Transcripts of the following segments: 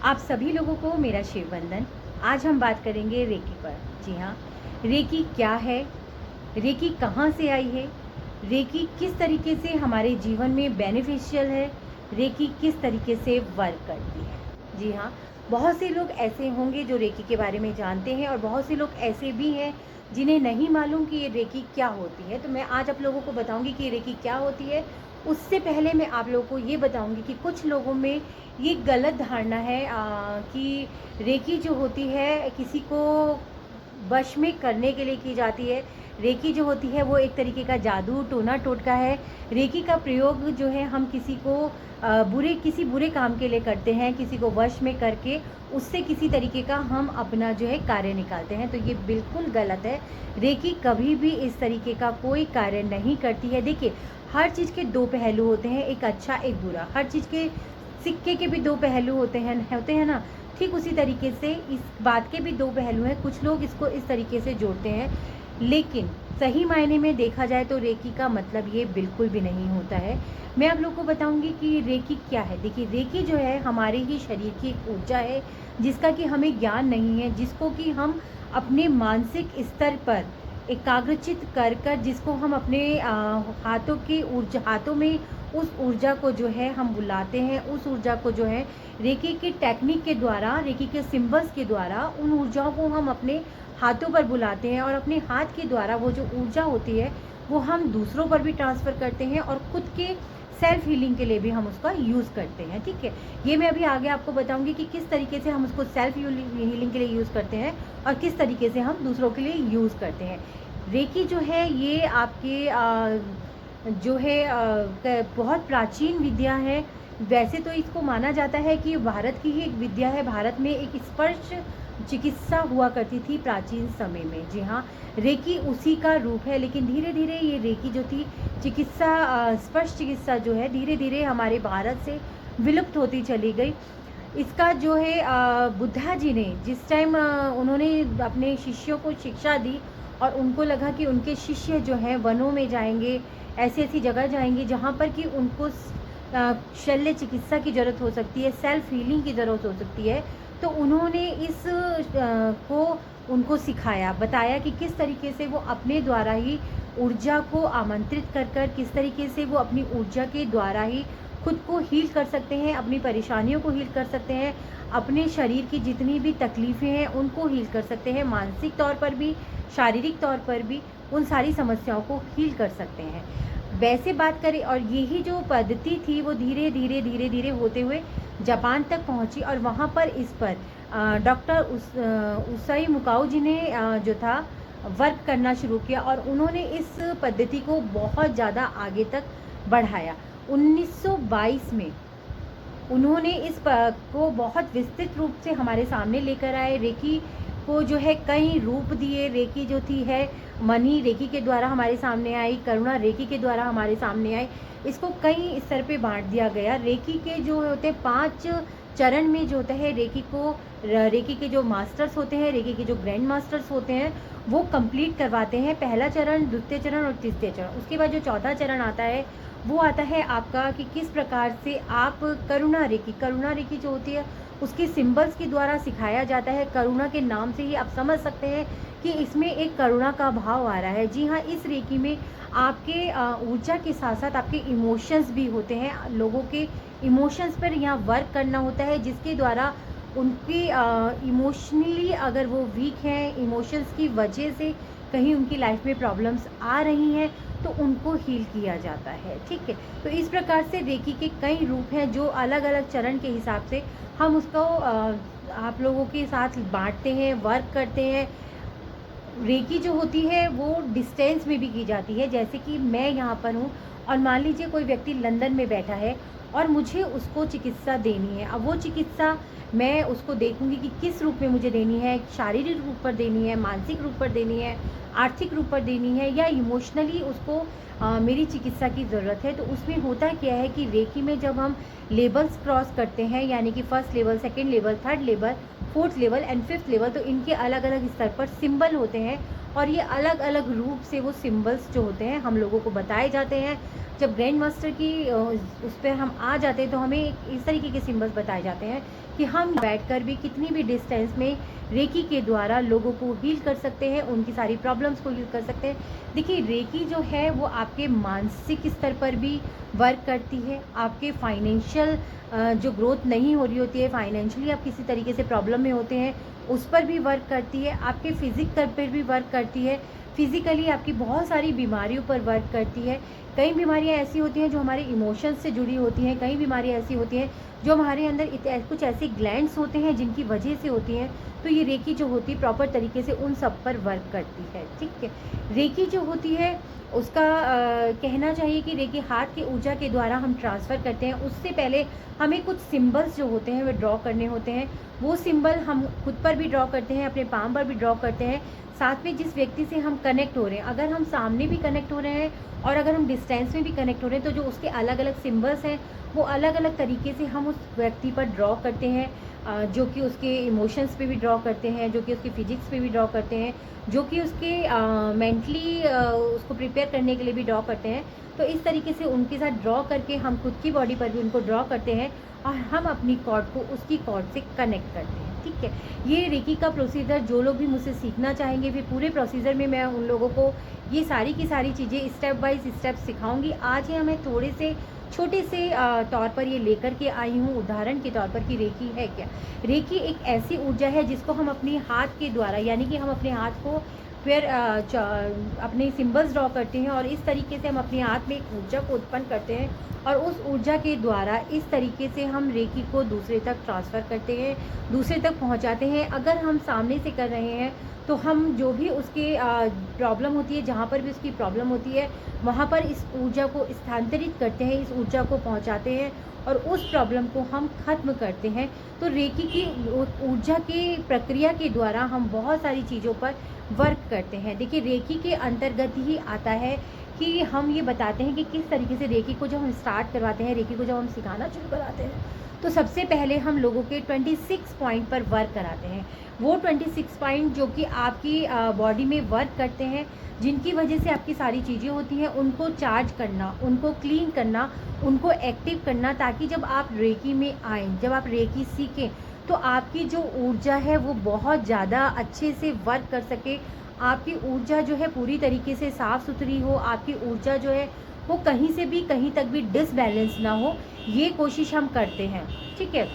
आप सभी लोगों को मेरा शिव वंदन। आज हम बात करेंगे रेकी पर। जी हाँ, रेकी क्या है, रेकी कहाँ से आई है, रेकी किस तरीके से हमारे जीवन में बेनिफिशियल है, रेकी किस तरीके से वर्क करती है। जी हाँ, बहुत से लोग ऐसे होंगे जो रेकी के बारे में जानते हैं और बहुत से लोग ऐसे भी हैं जिन्हें नहीं मालूम कि ये रेकी क्या होती है। तो मैं आज आप लोगों को बताऊंगी कि ये रेकी क्या होती है। उससे पहले मैं आप लोगों को ये बताऊंगी कि कुछ लोगों में ये गलत धारणा है कि रेकी जो होती है किसी को वश में करने के लिए की जाती है। रेकी जो होती है वो एक तरीके का जादू टोना टोटका है। रेकी का प्रयोग जो है हम किसी को किसी बुरे काम के लिए करते हैं, किसी को वश में करके उससे किसी तरीके का हम अपना जो है कार्य निकालते हैं। तो ये बिल्कुल गलत है। रेकी कभी भी इस तरीके का कोई कार्य नहीं करती है। देखिए, हर चीज़ के दो पहलू होते हैं, एक अच्छा एक बुरा। हर चीज़ के सिक्के के भी दो पहलू होते हैं ना। ठीक उसी तरीके से इस बात के भी दो पहलू हैं। कुछ लोग इसको इस तरीके से जोड़ते हैं, लेकिन सही मायने में देखा जाए तो रेकी का मतलब ये बिल्कुल भी नहीं होता है। मैं आप लोग को बताऊंगी कि रेकी क्या है। देखिए, रेकी जो है हमारे ही शरीर की एक ऊर्जा है जिसका कि हमें ज्ञान नहीं है, जिसको कि हम अपने मानसिक स्तर पर एकाग्रचित कर जिसको हम अपने हाथों में उस ऊर्जा को जो है हम बुलाते हैं। उस ऊर्जा को जो है रेकी की टेक्निक के द्वारा, रेकी के सिंबल्स के द्वारा उन ऊर्जाओं को हम अपने हाथों पर बुलाते हैं और अपने हाथ के द्वारा वो जो ऊर्जा होती है वो हम दूसरों पर भी ट्रांसफ़र करते हैं और खुद के सेल्फ हीलिंग के लिए भी हम उसका यूज़ करते हैं। ठीक है, ये मैं अभी आगे आपको बताऊंगी कि किस तरीके से हम उसको सेल्फ हीलिंग के लिए यूज़ करते हैं और किस तरीके से हम दूसरों के लिए यूज़ करते हैं। रेकी जो है ये आपके जो है बहुत प्राचीन विद्या है। वैसे तो इसको माना जाता है कि भारत की ही एक विद्या है। भारत में एक स्पर्श चिकित्सा हुआ करती थी प्राचीन समय में। जी हाँ, रेकी उसी का रूप है, लेकिन धीरे धीरे ये रेकी जो थी स्पर्श चिकित्सा जो है धीरे धीरे हमारे भारत से विलुप्त होती चली गई। इसका जो है बुद्धा जी ने जिस टाइम उन्होंने अपने शिष्यों को शिक्षा दी और उनको लगा कि उनके शिष्य जो हैं वनों में जाएंगे, ऐसी ऐसी जगह जाएंगे जहाँ पर कि उनको शल्य चिकित्सा की ज़रूरत हो सकती है, सेल्फ हीलिंग की ज़रूरत हो सकती है। तो उन्होंने इस को उनको सिखाया, बताया कि किस तरीके से वो अपने द्वारा ही ऊर्जा को आमंत्रित कर किस तरीके से वो अपनी ऊर्जा के द्वारा ही खुद को हील कर सकते हैं, अपनी परेशानियों को हील कर सकते हैं, अपने शरीर की जितनी भी तकलीफ़ें हैं उनको हील कर सकते हैं, मानसिक तौर पर भी शारीरिक तौर पर भी उन सारी समस्याओं को हील कर सकते हैं। वैसे बात करें, और यही जो पद्धति थी वो धीरे धीरे होते हुए जापान तक पहुंची और वहां पर इस पर डॉक्टर उसाई मुकाओ जी ने जो था वर्क करना शुरू किया और उन्होंने इस पद्धति को बहुत ज़्यादा आगे तक बढ़ाया। 1922 में उन्होंने को बहुत विस्तृत रूप से हमारे सामने लेकर आए। रेकी को जो है कई रूप दिए। रेकी जो थी है मनी रेकी के द्वारा हमारे सामने आई, करुणा रेकी के द्वारा हमारे सामने आई। इसको कई स्तर पे बांट दिया गया। रेकी के जो होते हैं 5 चरण में जो होता है रेकी के जो मास्टर्स होते हैं, रेकी के जो ग्रैंड मास्टर्स होते हैं वो कंप्लीट करवाते हैं। पहला चरण, द्वितीय चरण और तृतीय चरण। उसके बाद जो चौथा चरण आता है वो आता है आपका कि किस प्रकार से आप करुणा रेकी जो होती है उसके सिंबल्स के द्वारा सिखाया जाता है। करुणा के नाम से ही आप समझ सकते हैं कि इसमें एक करुणा का भाव आ रहा है। जी हाँ, इस रेकी में आपके ऊर्जा के साथ साथ आपके इमोशंस भी होते हैं। लोगों के इमोशंस पर यहाँ वर्क करना होता है, जिसके द्वारा उनकी इमोशनली अगर वो वीक हैं, इमोशंस की वजह से कहीं उनकी लाइफ में प्रॉब्लम्स आ रही हैं तो उनको हील किया जाता है। ठीक है, तो इस प्रकार से रेकी के कई रूप हैं जो अलग अलग चरण के हिसाब से हम उसको आप लोगों के साथ बांटते हैं, वर्क करते हैं। रेकी जो होती है वो डिस्टेंस में भी की जाती है। जैसे कि मैं यहाँ पर हूँ और मान लीजिए कोई व्यक्ति लंदन में बैठा है और मुझे उसको चिकित्सा देनी है। अब वो चिकित्सा मैं उसको देखूंगी कि किस रूप में मुझे देनी है, शारीरिक रूप पर देनी है, मानसिक रूप पर देनी है, आर्थिक रूप पर देनी है या इमोशनली उसको मेरी चिकित्सा की ज़रूरत है। तो उसमें होता क्या है कि रेकी में जब हम लेवल्स क्रॉस करते हैं, यानी कि first level, second level, third level, fourth level and fifth level, तो इनके अलग अलग स्तर पर सिंबल होते हैं और ये अलग अलग रूप से वो सिंबल्स जो होते हैं हम लोगों को बताए जाते हैं। जब ग्रैंड मास्टर की उस पर हम आ जाते हैं तो हमें इस तरीके के सिंबल्स बताए जाते हैं कि हम बैठकर भी कितनी भी डिस्टेंस में रेकी के द्वारा लोगों को हील कर सकते हैं, उनकी सारी प्रॉब्लम्स को हील कर सकते हैं। देखिए, रेकी जो है वो आपके मानसिक स्तर पर भी वर्क करती है, आपके फाइनेंशियल जो ग्रोथ नहीं हो रही होती है, फाइनेंशियली आप किसी तरीके से प्रॉब्लम में होते हैं, उस पर भी वर्क करती है, आपके फिजिक स्तर पर भी वर्क करती है, फिज़िकली आपकी बहुत सारी बीमारियों पर वर्क करती है। कई बीमारियां ऐसी होती हैं जो हमारे इमोशंस से जुड़ी होती हैं, कई बीमारियां ऐसी होती हैं जो हमारे अंदर कुछ ऐसे ग्लैंड्स होते हैं जिनकी वजह से होती हैं। तो ये रेकी जो होती है प्रॉपर तरीके से उन सब पर वर्क करती है। ठीक है, रेकी जो होती है उसका कहना चाहिए कि रेकी हाथ की ऊर्जा के द्वारा हम ट्रांसफ़र करते हैं। उससे पहले हमें कुछ सिंबल्स जो होते हैं वे ड्रॉ करने होते हैं। वो सिंबल हम खुद पर भी ड्रॉ करते हैं, अपने पाम पर भी ड्रॉ करते हैं। साथ में जिस व्यक्ति से हम कनेक्ट हो रहे हैं, अगर हम सामने भी कनेक्ट हो रहे हैं और अगर हम डिस्टेंस में भी कनेक्ट हो रहे हैं, तो जो उसके अलग अलग सिंबल्स हैं वो अलग अलग तरीके से हम उस व्यक्ति पर ड्रॉ करते हैं। जो कि उसके इमोशंस पे भी ड्रॉ करते हैं, जो कि उसके फिजिक्स पे भी ड्रॉ करते हैं, जो कि उसके मेंटली उसको प्रिपेयर करने के लिए भी ड्रॉ करते हैं। तो इस तरीके से उनके साथ ड्रॉ करके हम खुद की बॉडी पर भी उनको ड्रॉ करते हैं और हम अपनी कॉर्ड को उसकी कॉर्ड से कनेक्ट करते हैं। ठीक है, ये रेकी का प्रोसीजर जो लोग भी मुझसे सीखना चाहेंगे, फिर पूरे प्रोसीजर में मैं उन लोगों को ये सारी की सारी चीज़ें स्टेप बाय स्टेप सिखाऊंगी। आज ही मैं थोड़े से छोटे से तौर पर ये लेकर के आई हूँ उदाहरण के तौर पर कि रेकी है क्या। रेकी एक ऐसी ऊर्जा है जिसको हम अपने हाथ के द्वारा, यानी कि हम अपने हाथ को फिर अपने सिंबल्स ड्रॉ करते हैं और इस तरीके से हम अपने हाथ में एक ऊर्जा को उत्पन्न करते हैं और उस ऊर्जा के द्वारा इस तरीके से हम रेकी को दूसरे तक ट्रांसफ़र करते हैं, दूसरे तक पहुंचाते हैं। अगर हम सामने से कर रहे हैं तो हम जो भी उसके प्रॉब्लम होती है, जहाँ पर भी उसकी प्रॉब्लम होती है, वहाँ पर इस ऊर्जा को स्थानांतरित करते हैं, इस ऊर्जा को पहुँचाते हैं और उस प्रॉब्लम को हम ख़त्म करते हैं। तो रेकी की ऊर्जा की प्रक्रिया के द्वारा हम बहुत सारी चीज़ों पर वर्क करते हैं। देखिए, रेकी के अंतर्गत ही आता है कि हम ये बताते हैं कि किस तरीके से रेकी को जब हम स्टार्ट करवाते हैं, रेकी को जब हम सिखाना शुरू कराते हैं, तो सबसे पहले हम लोगों के 26 पॉइंट पर वर्क कराते हैं। वो 26 पॉइंट जो कि आपकी बॉडी में वर्क करते हैं, जिनकी वजह से आपकी सारी चीज़ें होती हैं, उनको चार्ज करना, उनको क्लीन करना, उनको एक्टिव करना, ताकि जब आप रेकी में आएँ, जब आप रेकी सीखें, तो आपकी जो ऊर्जा है वो बहुत ज़्यादा अच्छे से वर्क कर सके। आपकी ऊर्जा जो है पूरी तरीके से साफ़ सुथरी हो, आपकी ऊर्जा जो है वो कहीं से भी कहीं तक भी डिसबैलेंस ना हो, ये कोशिश हम करते हैं। ठीक है,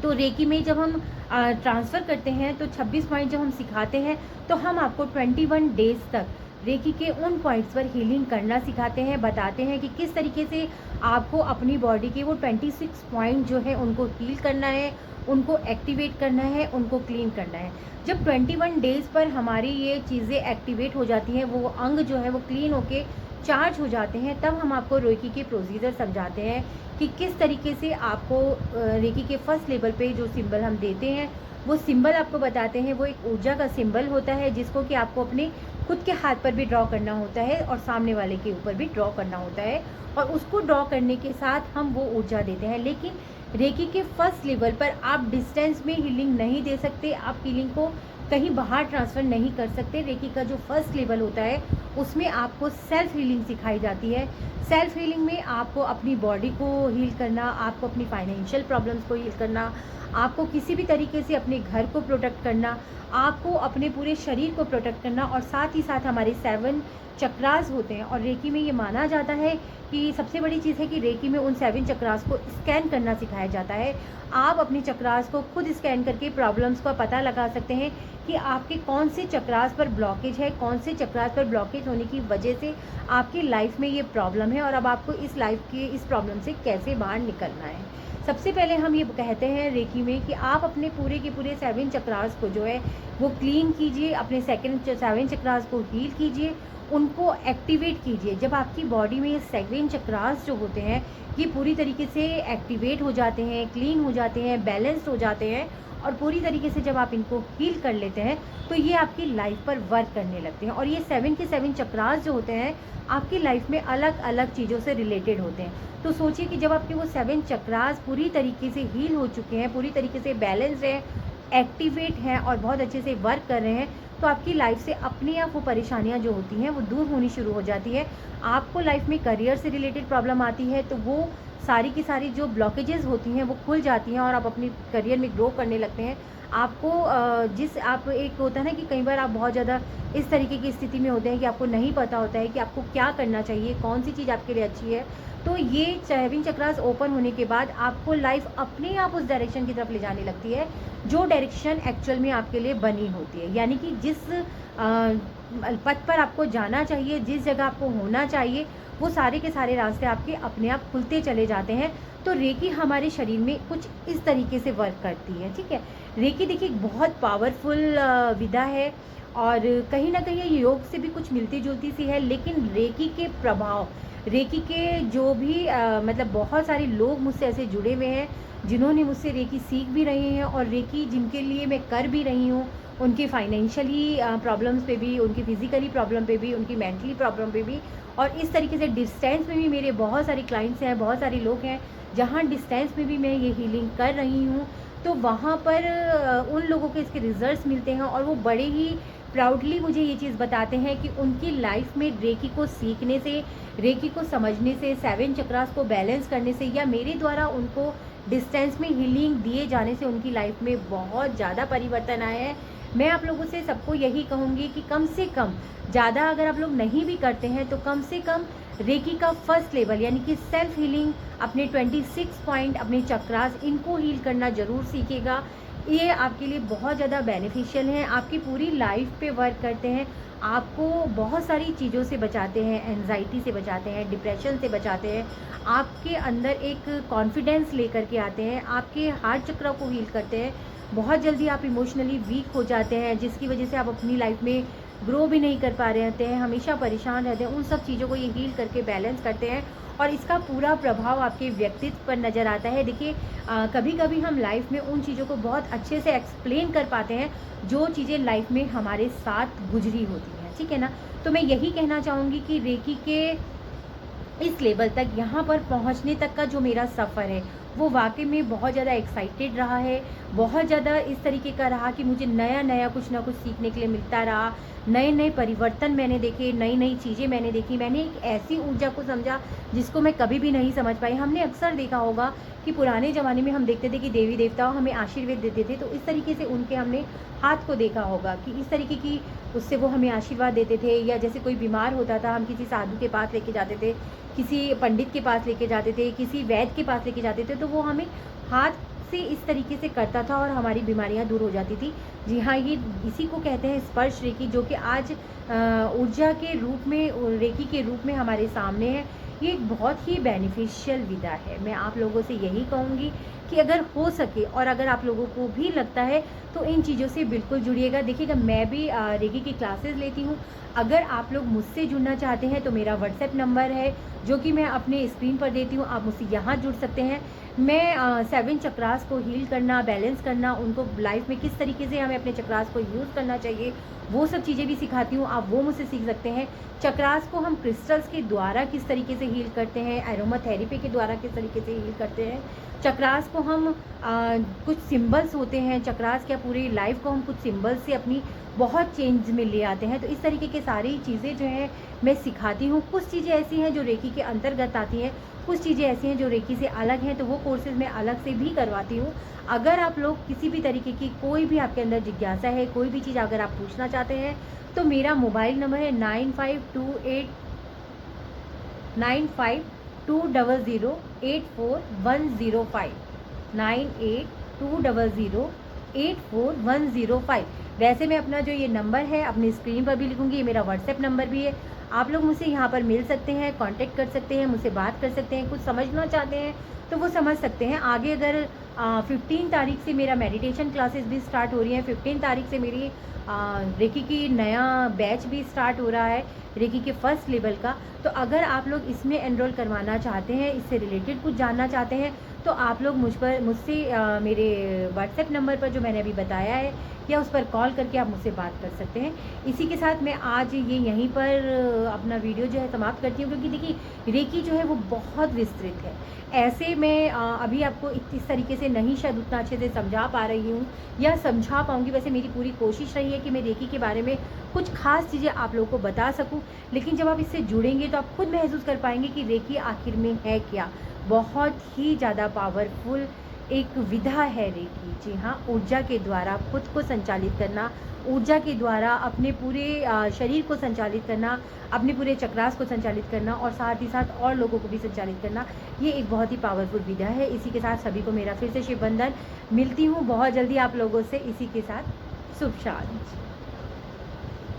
तो रेकी में जब हम ट्रांसफ़र करते हैं तो 26 पॉइंट जब हम सिखाते हैं तो हम आपको 21 डेज़ तक रेकी के उन पॉइंट्स पर हीलिंग करना सिखाते हैं, बताते हैं कि किस तरीके से आपको अपनी बॉडी के वो 26 पॉइंट जो है उनको हील करना है, उनको एक्टिवेट करना है, उनको क्लीन करना है। जब 21 डेज़ पर हमारी ये चीज़ें एक्टिवेट हो जाती हैं, वो अंग जो है वो क्लीन होके चार्ज हो जाते हैं, तब हम आपको रेकी के प्रोसीजर समझाते हैं कि किस तरीके से आपको रेकी के फर्स्ट लेवल पे जो सिंबल हम देते हैं, वो सिंबल आपको बताते हैं। वो एक ऊर्जा का सिंबल होता है जिसको कि आपको अपने खुद के हाथ पर भी ड्रॉ करना होता है और सामने वाले के ऊपर भी ड्रॉ करना होता है, और उसको ड्रॉ करने के साथ हम वो ऊर्जा देते हैं। लेकिन रेकी के फर्स्ट लेवल पर आप डिस्टेंस में हीलिंग नहीं दे सकते, आप हीलिंग को कहीं बाहर ट्रांसफ़र नहीं कर सकते। रेकी का जो फर्स्ट लेवल होता है उसमें आपको सेल्फ हीलिंग सिखाई जाती है। सेल्फ हीलिंग में आपको अपनी बॉडी को हील करना, आपको अपनी फाइनेंशियल प्रॉब्लम्स को हील करना, आपको किसी भी तरीके से अपने घर को प्रोटेक्ट करना, आपको अपने पूरे शरीर को प्रोटेक्ट करना, और साथ ही साथ हमारे 7 चक्रास होते हैं। और रेकी में ये माना जाता है कि सबसे बड़ी चीज़ है कि रेकी में उन 7 चक्रास को स्कैन करना सिखाया जाता है। आप अपने चक्रास को खुद स्कैन करके प्रॉब्लम्स का पता लगा सकते हैं कि आपके कौन से चक्रास पर ब्लॉकेज है, कौन से चक्रास पर ब्लॉकेज होने की वजह से आपकी लाइफ में ये प्रॉब्लम है और अब आपको इस लाइफ के इस प्रॉब्लम से कैसे बाहर निकलना है। सबसे पहले हम ये कहते हैं रेकी में कि आप अपने पूरे के पूरे 7 चक्रास को जो है वो क्लीन कीजिए, अपने 7 चक्रास को हील कीजिए, उनको एक्टिवेट कीजिए। जब आपकी बॉडी में ये 7 चक्रास जो होते हैं ये पूरी तरीके से एक्टिवेट हो जाते हैं, क्लीन हो जाते हैं, बैलेंस्ड हो जाते हैं, और पूरी तरीके से जब आप इनको हील कर लेते हैं तो ये आपकी लाइफ पर वर्क करने लगते हैं। और ये 7 के 7 चक्रास जो होते हैं आपकी लाइफ में अलग अलग चीज़ों से रिलेटेड होते हैं। तो सोचिए कि जब आपके वो 7 चक्रास पूरी तरीके से हील हो चुके हैं, पूरी तरीके से बैलेंस हैं, एक्टिवेट हैं और बहुत अच्छे से वर्क कर रहे हैं, तो आपकी लाइफ से अपने आप वो परेशानियाँ जो होती हैं वो दूर होनी शुरू हो जाती है। आपको लाइफ में करियर से रिलेटेड प्रॉब्लम आती है तो वो सारी की सारी जो ब्लॉकेजेस होती हैं वो खुल जाती हैं और आप अपनी करियर में ग्रो करने लगते हैं। आपको जिस आप एक होता है ना कि कई बार आप बहुत ज़्यादा इस तरीके की स्थिति में होते हैं कि आपको नहीं पता होता है कि आपको क्या करना चाहिए, कौन सी चीज़ आपके लिए अच्छी है। तो ये 7 चक्रास ओपन होने के बाद आपको लाइफ अपने आप उस डायरेक्शन की तरफ ले जाने लगती है जो डायरेक्शन एक्चुअल में आपके लिए बनी होती है। यानी कि जिस पथ पर आपको जाना चाहिए, जिस जगह आपको होना चाहिए, वो सारे के सारे रास्ते आपके अपने आप खुलते चले जाते हैं। तो रेकी हमारे शरीर में कुछ इस तरीके से वर्क करती है, ठीक है। रेकी देखिए एक बहुत पावरफुल विधा है और कहीं ना कहीं ये योग से भी कुछ मिलती जुलती सी है, लेकिन रेकी के प्रभाव, रेकी के जो भी मतलब बहुत सारे लोग मुझसे ऐसे जुड़े हुए हैं जिन्होंने मुझसे रेकी सीख भी रहे हैं और रेकी जिनके लिए मैं कर भी रही हूँ, उनकी फाइनेंशियली प्रॉब्लम्स पे भी, उनकी फिजिकली प्रॉब्लम पे भी, उनकी मेंटली प्रॉब्लम पे भी, और इस तरीके से डिस्टेंस में भी मेरे बहुत सारे क्लाइंट्स हैं, बहुत सारे लोग हैं जहाँ डिस्टेंस में भी मैं ये हीलिंग कर रही हूँ। तो वहाँ पर उन लोगों के इसके रिजल्ट्स मिलते हैं और वो बड़े ही प्राउडली मुझे ये चीज़ बताते हैं कि उनकी लाइफ में रेकी को सीखने से, रेकी को समझने से, 7 चक्रास को बैलेंस करने से या मेरे द्वारा उनको डिस्टेंस में हीलिंग दिए जाने से उनकी लाइफ में बहुत ज़्यादा परिवर्तन आया है। मैं आप लोगों से सबको यही कहूँगी कि कम से कम, ज़्यादा अगर आप लोग नहीं भी करते हैं तो कम से कम रेकी का फर्स्ट लेवल यानी कि सेल्फ हीलिंग, अपने 26 पॉइंट, अपने चक्रास, इनको हील करना ज़रूर सीखेगा। ये आपके लिए बहुत ज़्यादा बेनिफिशियल हैं, आपकी पूरी लाइफ पे वर्क करते हैं, आपको बहुत सारी चीज़ों से बचाते हैं, एंजाइटी से बचाते हैं, डिप्रेशन से बचाते हैं, आपके अंदर एक कॉन्फिडेंस लेकर के आते हैं, आपके हार्ट चक्र को हील करते हैं। बहुत जल्दी आप इमोशनली वीक हो जाते हैं जिसकी वजह से आप अपनी लाइफ में ग्रो भी नहीं कर पा रहे होते हैं, हमेशा परेशान रहते हैं, उन सब चीज़ों को ये हील करके बैलेंस करते हैं और इसका पूरा प्रभाव आपके व्यक्तित्व पर नज़र आता है। देखिए कभी कभी हम लाइफ में उन चीज़ों को बहुत अच्छे से एक्सप्लेन कर पाते हैं जो चीज़ें लाइफ में हमारे साथ गुजरी होती हैं, ठीक है ना। तो मैं यही कहना चाहूँगी कि रेकी के इस लेवल तक, यहाँ पर पहुँचने तक का जो मेरा सफ़र है वो वाकई में बहुत ज़्यादा एक्साइटेड रहा है, बहुत ज़्यादा इस तरीके का रहा कि मुझे नया नया कुछ ना कुछ सीखने के लिए मिलता रहा, नए नए परिवर्तन मैंने देखे, नई नई चीज़ें मैंने देखी, मैंने एक ऐसी ऊर्जा को समझा जिसको मैं कभी भी नहीं समझ पाई। हमने अक्सर देखा होगा कि पुराने ज़माने में हम देखते थे कि देवी देवता हमें आशीर्वाद देते थे, तो इस तरीके से उनके हमने हाथ को देखा होगा कि इस तरीके की उससे वो हमें आशीर्वाद देते थे। या जैसे कोई बीमार होता था, हम किसी साधु के पास लेके जाते थे, किसी पंडित के पास लेके जाते थे, किसी वैद्य के पास लेके जाते थे, तो वो हमें हाथ से इस तरीके से करता था और हमारी बीमारियां दूर हो जाती थी। जी हाँ, ये इसी को कहते हैं स्पर्श रेकी, जो कि आज ऊर्जा के रूप में, रेकी के रूप में हमारे सामने है। ये एक बहुत ही बेनिफिशियल विधा है। मैं आप लोगों से यही कहूँगी कि अगर हो सके और अगर आप लोगों को भी लगता है तो इन चीज़ों से बिल्कुल जुड़िएगा। देखिएगा मैं भी रेकी की क्लासेस लेती हूँ। अगर आप लोग मुझसे जुड़ना चाहते हैं तो मेरा व्हाट्सएप नंबर है जो कि मैं अपने स्क्रीन पर देती हूँ, आप मुझसे यहाँ जुड़ सकते हैं। मैं 7 चक्रास को हील करना, बैलेंस करना, उनको लाइफ में किस तरीके से हमें अपने चक्रास को यूज़ करना चाहिए, वो सब चीज़ें भी सिखाती हूँ, आप वो मुझसे सीख सकते हैं। चक्रास को हम क्रिस्टल्स के द्वारा किस तरीके से हील करते हैं, एरोमा थेरेपी के द्वारा किस तरीके से हील करते हैं। चक्रास को हम कुछ सिंबल्स होते हैं, चक्रास क्या पूरी लाइफ को हम कुछ सिंबल्स से अपनी बहुत चेंज में ले आते हैं। तो इस तरीके की सारी चीज़ें जो हैं मैं सिखाती हूँ। कुछ चीज़ें ऐसी हैं जो रेकी के अंतर्गत आती हैं, कुछ चीज़ें ऐसी हैं जो रेकी से अलग हैं, तो वो कोर्सेज मैं अलग से भी करवाती हूँ। अगर आप लोग किसी भी तरीके की कोई भी आपके अंदर जिज्ञासा है, कोई भी चीज़ अगर आप पूछना चाहते हैं तो मेरा मोबाइल नंबर है 95289520084105 9820084105। वैसे मैं अपना जो ये नंबर है अपनी स्क्रीन पर भी लिखूंगी, ये मेरा व्हाट्सएप नंबर भी है। आप लोग मुझसे यहाँ पर मिल सकते हैं, कांटेक्ट कर सकते हैं, मुझसे बात कर सकते हैं, कुछ समझना चाहते हैं तो वो समझ सकते हैं। आगे अगर 15 तारीख से मेरा मेडिटेशन क्लासेस भी स्टार्ट हो रही हैं, 15 तारीख से मेरी रेकी की नया बैच भी स्टार्ट हो रहा है, रेकी के फर्स्ट लेवल का। तो अगर आप लोग इसमें एनरोल करवाना चाहते हैं, इससे रिलेटेड कुछ जानना चाहते हैं, तो आप लोग मुझसे मेरे व्हाट्सएप नंबर पर जो मैंने अभी बताया है या उस पर कॉल करके आप मुझसे बात कर सकते हैं। इसी के साथ मैं आज ये यहीं पर अपना वीडियो जो है समाप्त करती हूँ, क्योंकि देखिए रेकी जो है वो बहुत विस्तृत है। ऐसे मैं अभी आपको इस तरीके से नहीं शायद उतना अच्छे से समझा पा रही हूँ या समझा पाऊँगी। वैसे मेरी पूरी कोशिश रही है कि मैं रेकी के बारे में कुछ खास चीज़ें आप लोगों को बता सकूँ, लेकिन जब आप इससे जुड़ेंगे तो आप खुद महसूस कर पाएंगे कि रेकी आखिर में है क्या। बहुत ही ज़्यादा पावरफुल एक विधा है रेकी। जी हाँ, ऊर्जा के द्वारा खुद को संचालित करना, ऊर्जा के द्वारा अपने पूरे शरीर को संचालित करना, अपने पूरे चक्रास को संचालित करना और साथ ही साथ और लोगों को भी संचालित करना, ये एक बहुत ही पावरफुल विधा है। इसी के साथ सभी को मेरा फिर से शिव बंधन। मिलती हूँ बहुत जल्दी आप लोगों से इसी के साथ। शुभ शांति।